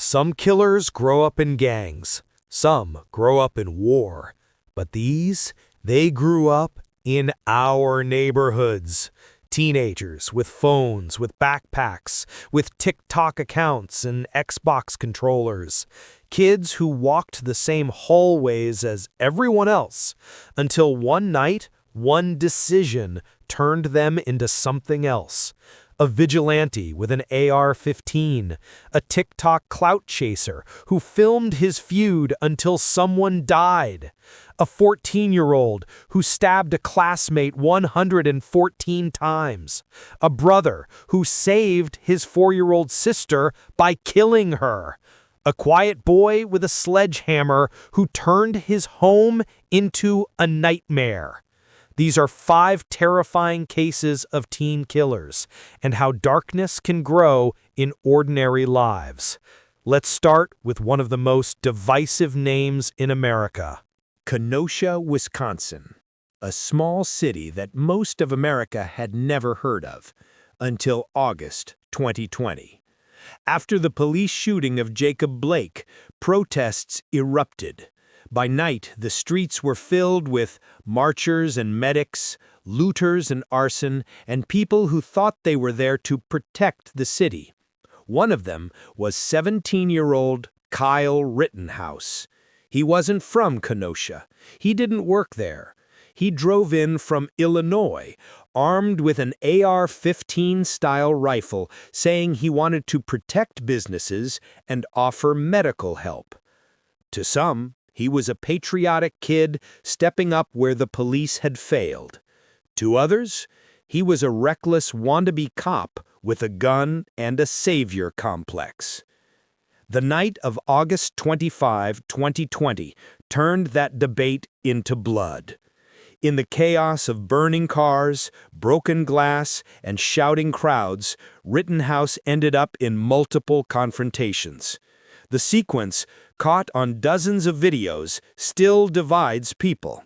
Some killers grow up in gangs, some grow up in war, but they grew up in our neighborhoods. Teenagers with phones, with backpacks, with TikTok accounts and Xbox controllers. Kids who walked the same hallways as everyone else until one night, one decision turned them into something else. A vigilante with an AR-15, a TikTok clout chaser who filmed his feud until someone died, a 14-year-old who stabbed a classmate 114 times, a brother who saved his 4-year-old sister by killing her, a quiet boy with a sledgehammer who turned his home into a nightmare. These are 5 terrifying cases of teen killers and how darkness can grow in ordinary lives. Let's start with one of the most divisive names in America. Kenosha, Wisconsin, a small city that most of America had never heard of until August 2020. After the police shooting of Jacob Blake, protests erupted. By night, the streets were filled with marchers and medics, looters and arson, and people who thought they were there to protect the city. One of them was 17-year-old Kyle Rittenhouse. He wasn't from Kenosha. He didn't work there. He drove in from Illinois, armed with an AR-15-style rifle, saying he wanted to protect businesses and offer medical help. To some, he was a patriotic kid stepping up where the police had failed. To others, he was a reckless wannabe cop with a gun and a savior complex. The night of August 25, 2020, turned that debate into blood. In the chaos of burning cars, broken glass, and shouting crowds, Rittenhouse ended up in multiple confrontations. The sequence, caught on dozens of videos, still divides people.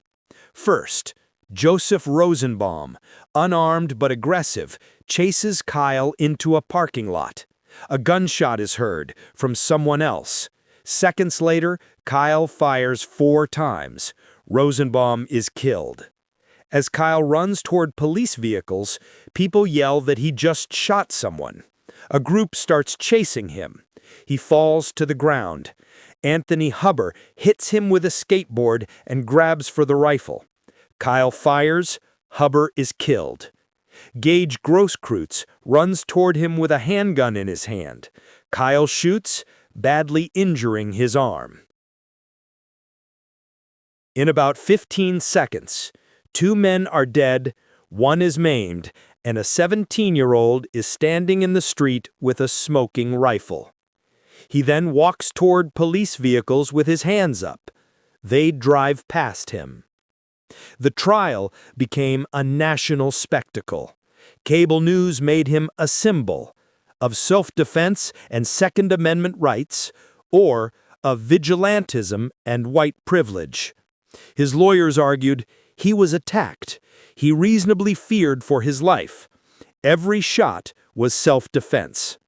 First, Joseph Rosenbaum, unarmed but aggressive, chases Kyle into a parking lot. A gunshot is heard from someone else. Seconds later, Kyle fires 4 times. Rosenbaum is killed. As Kyle runs toward police vehicles, people yell that he just shot someone. A group starts chasing him. He falls to the ground. Anthony Huber hits him with a skateboard and grabs for the rifle. Kyle fires. Huber is killed. Gage Grosskreutz runs toward him with a handgun in his hand. Kyle shoots, badly injuring his arm. In about 15 seconds, 2 men are dead, 1 is maimed, and a 17-year-old is standing in the street with a smoking rifle. He then walks toward police vehicles with his hands up. They drive past him. The trial became a national spectacle. Cable news made him a symbol of self-defense and Second Amendment rights, or of vigilantism and white privilege. His lawyers argued he was attacked. He reasonably feared for his life. Every shot was self-defense.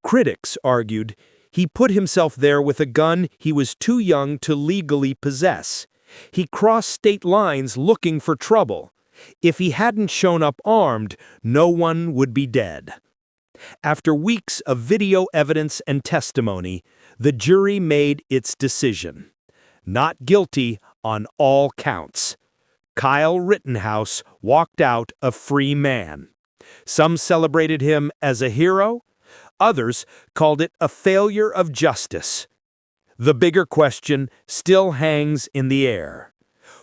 Critics argued he put himself there with a gun he was too young to legally possess. He crossed state lines looking for trouble. If he hadn't shown up armed, no one would be dead. After weeks of video evidence and testimony, the jury made its decision. Not guilty on all counts. Kyle Rittenhouse walked out a free man. Some celebrated him as a hero. Others called it a failure of justice. The bigger question still hangs in the air.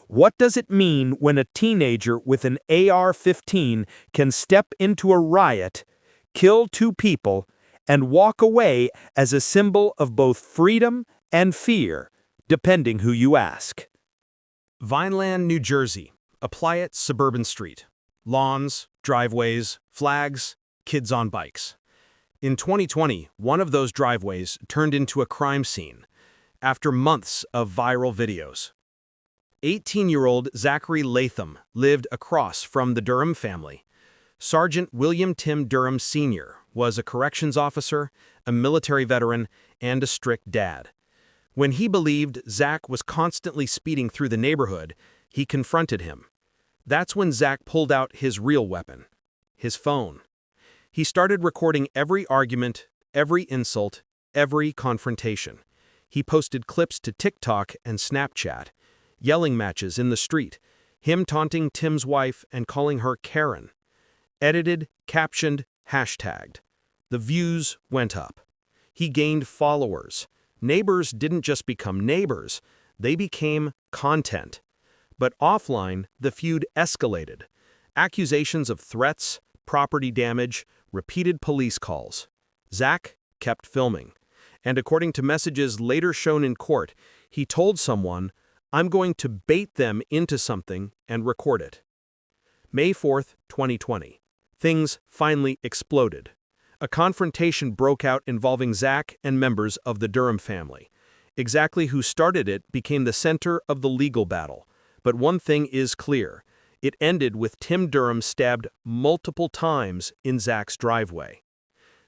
What does it mean when a teenager with an AR-15 can step into a riot, kill 2 people, and walk away as a symbol of both freedom and fear, depending who you ask? Vineland, New Jersey, a quiet suburban street. Lawns, driveways, flags, kids on bikes. In 2020, one of those driveways turned into a crime scene after months of viral videos. 18-year-old Zachary Latham lived across from the Durham family. Sergeant William Tim Durham Sr. was a corrections officer, a military veteran, and a strict dad. When he believed Zach was constantly speeding through the neighborhood, he confronted him. That's when Zach pulled out his real weapon, his phone. He started recording every argument, every insult, every confrontation. He posted clips to TikTok and Snapchat, yelling matches in the street, him taunting Tim's wife and calling her Karen. Edited, captioned, hashtagged. The views went up. He gained followers. Neighbors didn't just become neighbors, they became content. But offline, the feud escalated. Accusations of threats, property damage, repeated police calls. Zach kept filming. And according to messages later shown in court, he told someone, "I'm going to bait them into something and record it." May 4th, 2020. Things finally exploded. A confrontation broke out involving Zach and members of the Durham family. Exactly who started it became the center of the legal battle. But one thing is clear. It ended with Tim Durham stabbed multiple times in Zach's driveway.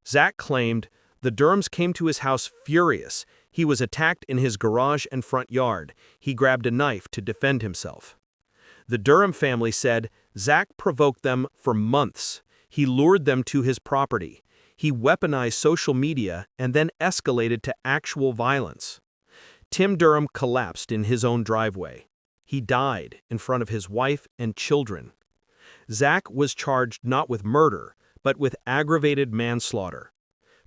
Zach claimed the Durhams came to his house furious. He was attacked in his garage and front yard. He grabbed a knife to defend himself. The Durham family said Zach provoked them for months. He lured them to his property. He weaponized social media and then escalated to actual violence. Tim Durham collapsed in his own driveway. He died in front of his wife and children. Zach was charged not with murder, but with aggravated manslaughter.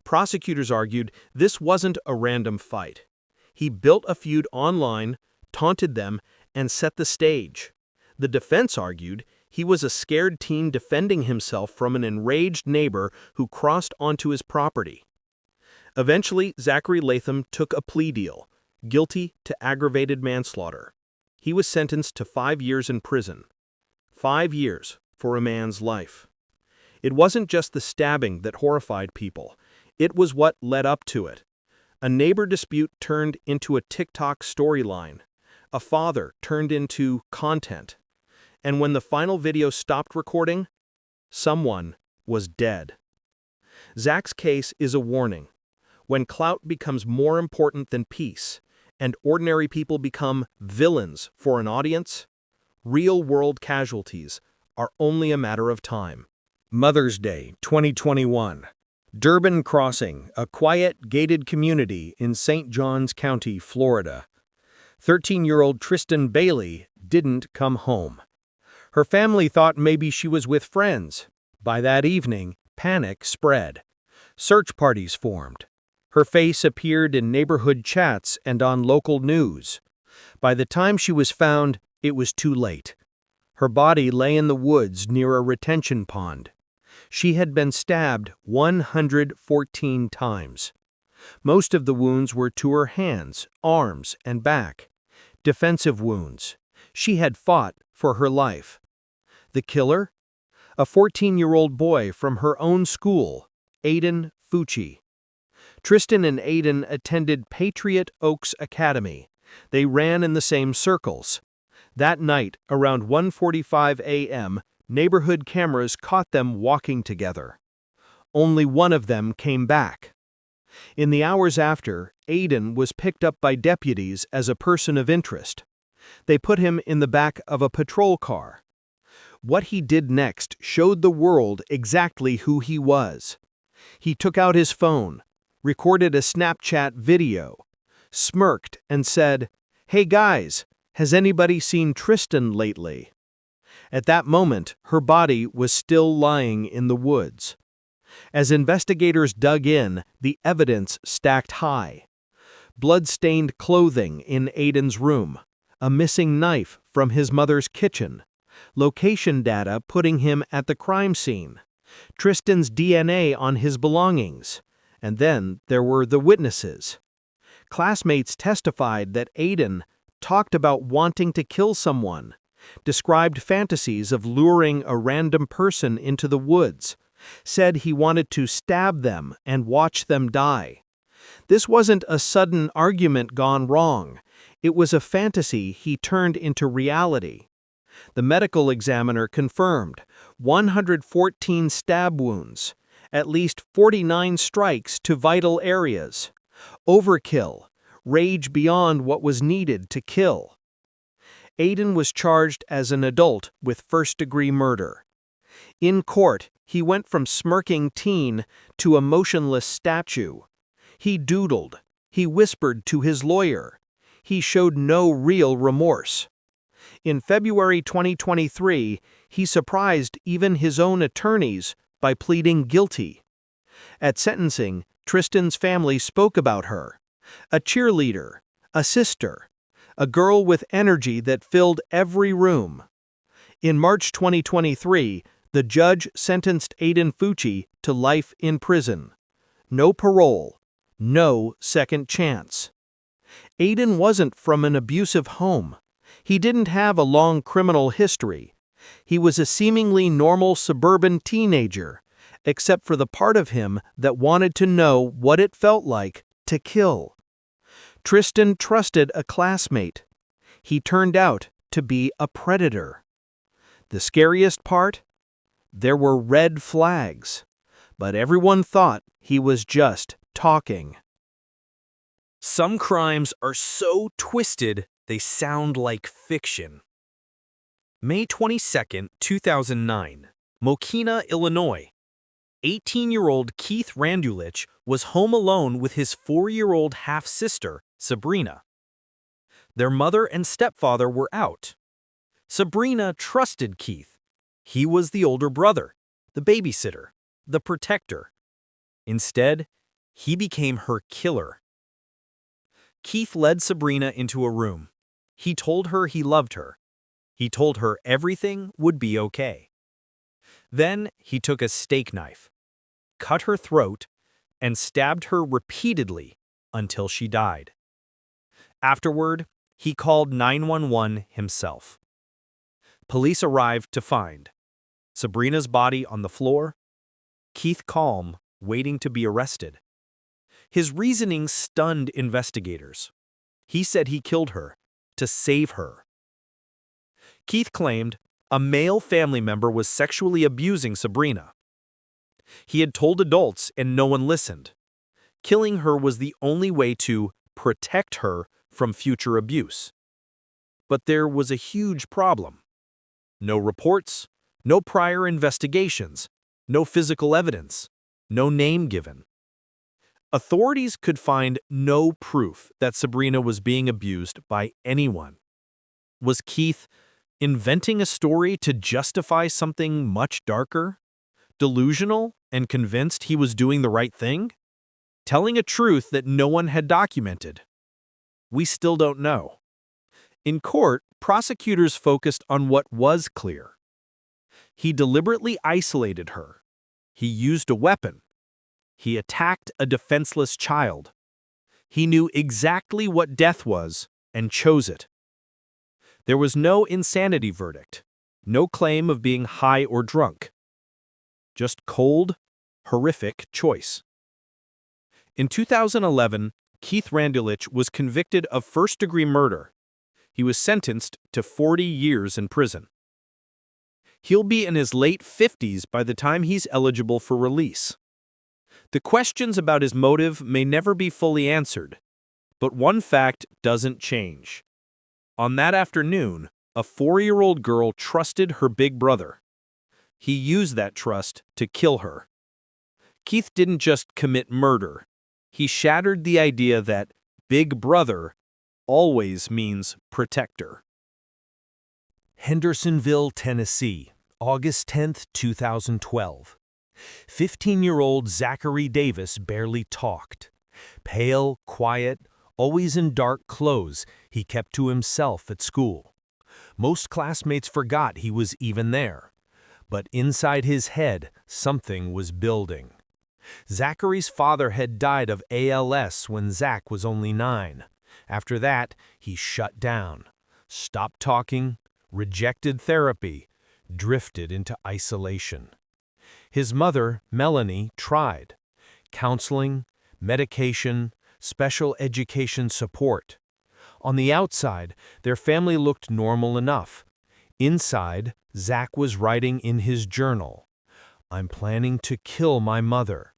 Prosecutors argued this wasn't a random fight. He built a feud online, taunted them, and set the stage. The defense argued he was a scared teen defending himself from an enraged neighbor who crossed onto his property. Eventually, Zachary Latham took a plea deal, guilty to aggravated manslaughter. He was sentenced to 5 years in prison. 5 years for a man's life. It wasn't just the stabbing that horrified people. It was what led up to it. A neighbor dispute turned into a TikTok storyline. A father turned into content. And when the final video stopped recording, someone was dead. Zach's case is a warning. When clout becomes more important than peace, and ordinary people become villains for an audience, real-world casualties are only a matter of time. Mother's Day 2021. Durbin Crossing, a quiet, gated community in St. Johns County, Florida. 13-year-old Tristan Bailey didn't come home. Her family thought maybe she was with friends. By that evening, panic spread. Search parties formed. Her face appeared in neighborhood chats and on local news. By the time she was found, it was too late. Her body lay in the woods near a retention pond. She had been stabbed 114 times. Most of the wounds were to her hands, arms, and back. Defensive wounds. She had fought for her life. The killer? A 14-year-old boy from her own school, Aiden Fucci. Tristan and Aiden attended Patriot Oaks Academy. They ran in the same circles. That night, around 1:45 a.m., neighborhood cameras caught them walking together. Only one of them came back. In the hours after, Aiden was picked up by deputies as a person of interest. They put him in the back of a patrol car. What he did next showed the world exactly who he was. He took out his phone, recorded a Snapchat video, smirked and said, "Hey guys, has anybody seen Tristan lately?" At that moment, her body was still lying in the woods. As investigators dug in, the evidence stacked high. Blood-stained clothing in Aiden's room, a missing knife from his mother's kitchen, location data putting him at the crime scene, Tristan's DNA on his belongings, and then there were the witnesses. Classmates testified that Aiden talked about wanting to kill someone, described fantasies of luring a random person into the woods, said he wanted to stab them and watch them die. This wasn't a sudden argument gone wrong. It was a fantasy he turned into reality. The medical examiner confirmed 114 stab wounds, at least 49 strikes to vital areas. Overkill, rage beyond what was needed to kill. Aiden was charged as an adult with first-degree murder. In court, he went from smirking teen to a motionless statue. He doodled. He whispered to his lawyer. He showed no real remorse. In February 2023, he surprised even his own attorneys by pleading guilty. At sentencing, Tristan's family spoke about her. A cheerleader, a sister, a girl with energy that filled every room. In March 2023, the judge sentenced Aiden Fucci to life in prison. No parole, no second chance. Aiden wasn't from an abusive home. He didn't have a long criminal history. He was a seemingly normal suburban teenager, except for the part of him that wanted to know what it felt like to kill. Tristan trusted a classmate. He turned out to be a predator. The scariest part? There were red flags, but everyone thought he was just talking. Some crimes are so twisted they sound like fiction. May 22, 2009, Mokina, Illinois. 18-year-old Keith Randulich was home alone with his 4-year-old half-sister, Sabrina. Their mother and stepfather were out. Sabrina trusted Keith. He was the older brother, the babysitter, the protector. Instead, he became her killer. Keith led Sabrina into a room. He told her he loved her. He told her everything would be okay. Then he took a steak knife, cut her throat, and stabbed her repeatedly until she died. Afterward, he called 911 himself. Police arrived to find Sabrina's body on the floor, Keith calm, waiting to be arrested. His reasoning stunned investigators. He said he killed her to save her. Keith claimed a male family member was sexually abusing Sabrina. He had told adults and no one listened. Killing her was the only way to protect her from future abuse. But there was a huge problem. No reports, no prior investigations, no physical evidence, no name given. Authorities could find no proof that Sabrina was being abused by anyone. Was Keith inventing a story to justify something much darker? Delusional and convinced he was doing the right thing? Telling a truth that no one had documented? We still don't know. In court, prosecutors focused on what was clear. He deliberately isolated her. He used a weapon. He attacked a defenseless child. He knew exactly what death was and chose it. There was no insanity verdict, no claim of being high or drunk. Just cold, horrific choice. In 2011, Keith Randulich was convicted of first-degree murder. He was sentenced to 40 years in prison. He'll be in his late 50s by the time he's eligible for release. The questions about his motive may never be fully answered, but one fact doesn't change. On that afternoon, a 4-year-old girl trusted her big brother. He used that trust to kill her. Keith didn't just commit murder. He shattered the idea that big brother always means protector. Hendersonville, Tennessee, August 10, 2012. 15-year-old Zachary Davis barely talked. Pale, quiet, always in dark clothes, he kept to himself at school. Most classmates forgot he was even there. But inside his head, something was building. Zachary's father had died of ALS when Zach was only 9. After that, he shut down, stopped talking, rejected therapy, drifted into isolation. His mother, Melanie, tried counseling, medication, special education support. On the outside, their family looked normal enough. Inside, Zach was writing in his journal, "I'm planning to kill my mother.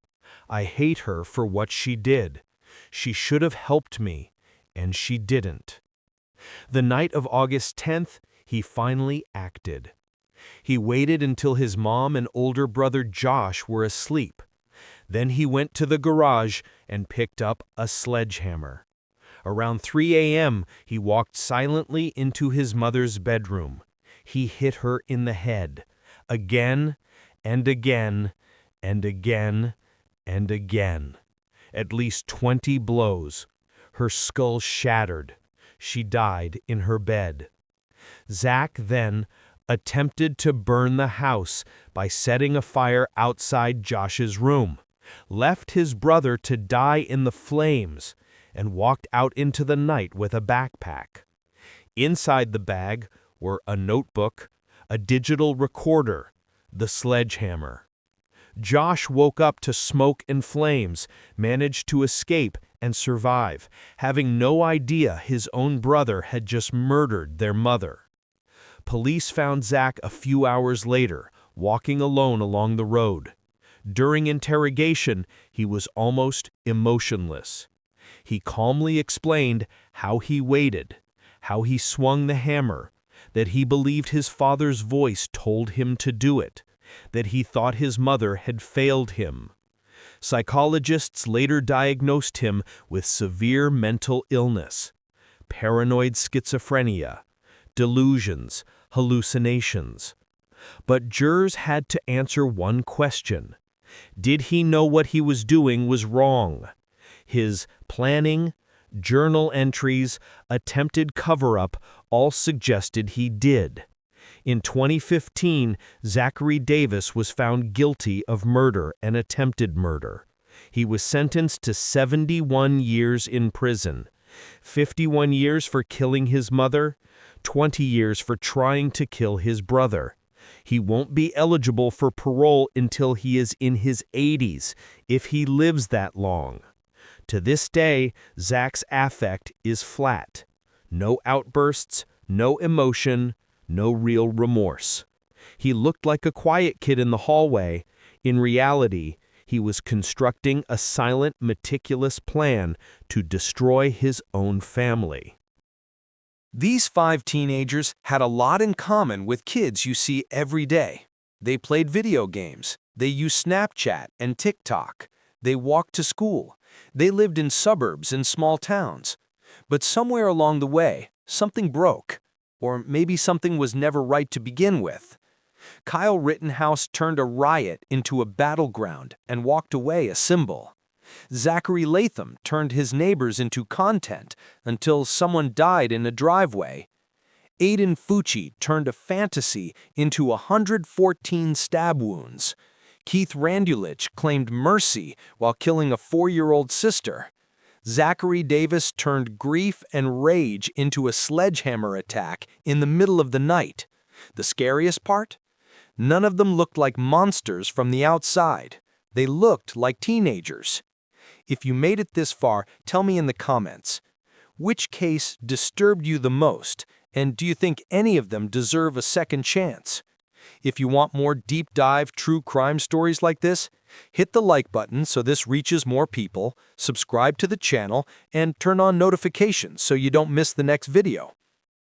I hate her for what she did. She should have helped me, and she didn't." The night of August 10th, he finally acted. He waited until his mom and older brother Josh were asleep. Then he went to the garage and picked up a sledgehammer. Around 3 a.m., he walked silently into his mother's bedroom. He hit her in the head, again and again and again and again. At least 20 blows. Her skull shattered. She died in her bed. Zach then attempted to burn the house by setting a fire outside Josh's room, left his brother to die in the flames, and walked out into the night with a backpack. Inside the bag were a notebook, a digital recorder, the sledgehammer. Josh woke up to smoke and flames, managed to escape and survive, having no idea his own brother had just murdered their mother. Police found Zach a few hours later, walking alone along the road. During interrogation, he was almost emotionless. He calmly explained how he waited, how he swung the hammer, that he believed his father's voice told him to do it, that he thought his mother had failed him. Psychologists later diagnosed him with severe mental illness, paranoid schizophrenia, delusions, hallucinations. But jurors had to answer one question. Did he know what he was doing was wrong? His planning, journal entries, attempted cover-up all suggested he did. In 2015, Zachary Davis was found guilty of murder and attempted murder. He was sentenced to 71 years in prison, 51 years for killing his mother, 20 years for trying to kill his brother. He won't be eligible for parole until he is in his 80s, if he lives that long. To this day, Zach's affect is flat. No outbursts, no emotion, no real remorse. He looked like a quiet kid in the hallway. In reality, he was constructing a silent, meticulous plan to destroy his own family. These 5 teenagers had a lot in common with kids you see every day. They played video games. They used Snapchat and TikTok. They walked to school. They lived in suburbs and small towns. But somewhere along the way, something broke. Or maybe something was never right to begin with. Kyle Rittenhouse turned a riot into a battleground and walked away a symbol. Zachary Latham turned his neighbors into content until someone died in a driveway. Aiden Fucci turned a fantasy into 114 stab wounds. Keith Randulich claimed mercy while killing a 4-year-old sister. Zachary Davis turned grief and rage into a sledgehammer attack in the middle of the night. The scariest part? None of them looked like monsters from the outside. They looked like teenagers. If you made it this far, tell me in the comments. Which case disturbed you the most, and do you think any of them deserve a second chance? If you want more deep dive true crime stories like this, hit the like button so this reaches more people, subscribe to the channel, and turn on notifications so you don't miss the next video.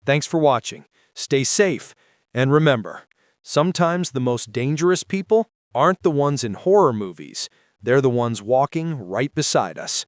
Thanks for watching, stay safe, and remember, sometimes the most dangerous people aren't the ones in horror movies, they're the ones walking right beside us.